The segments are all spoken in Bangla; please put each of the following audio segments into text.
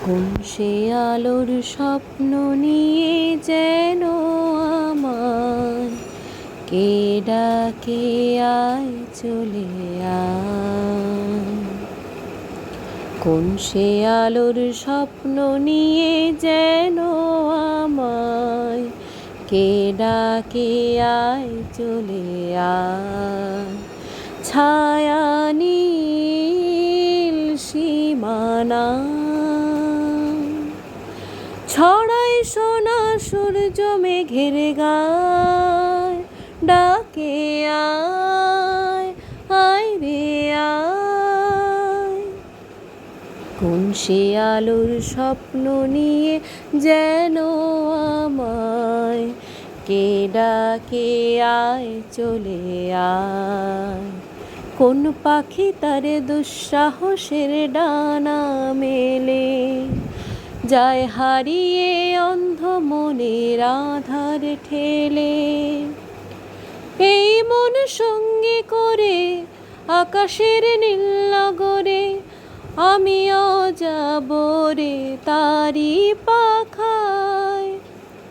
কোন সে আলোর স্বপ্ন নিয়ে যেন আমায় কে ডাকে আয় চলে আয়। কোন সে আলোর স্বপ্ন নিয়ে যেন আমায় কে ডাকে আয় চলে আয়। ছায়া নীল সীমানা ছড়াই সোনা সূর্য মেঘের গায়, ডাকে আয় আয় রে আয়। কোন সে আলোর স্বপ্ন নিয়ে যেন আমায় কে ডাকে আয় চলে আয়। কোন পাখি তার দুঃসাহসের ডানা মেলে যায় হারিয়ে অন্ধ মনের আধার ঠেলে। এই মন সঙ্গী করে আকাশের নীল নগরে আমিও যাব রে তারি পাখায়।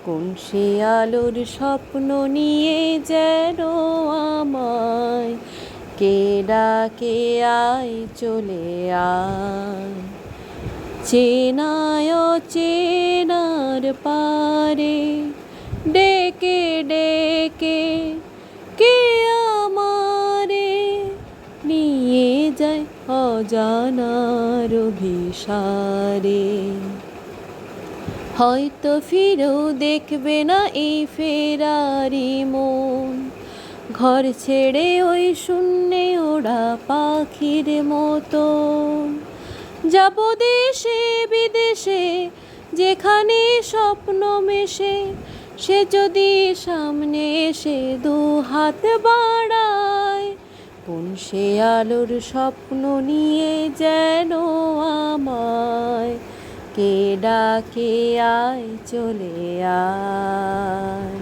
কোন সে আলোর স্বপ্ন নিয়ে যেন আমায় কে ডাকে আয় চলে আয়। চেনায় চেনার পারে ডেকে ডেকে কে আমারে নিয়ে যায় অজানার অভিসারে। হয়তো ফিরেও দেখবে না এই ফেরারি মন, ঘর ছেড়ে ওই শূন্যে ওড়া পাখির মতো। যাব দেশে বিদেশে যেখানে স্বপ্ন মেশে, সে যদি সামনে এসে দু হাত বাড়ায়। কোন সে আলোর স্বপ্ন নিয়ে যেন আমায় কে ডাকে আয় চলে আয়।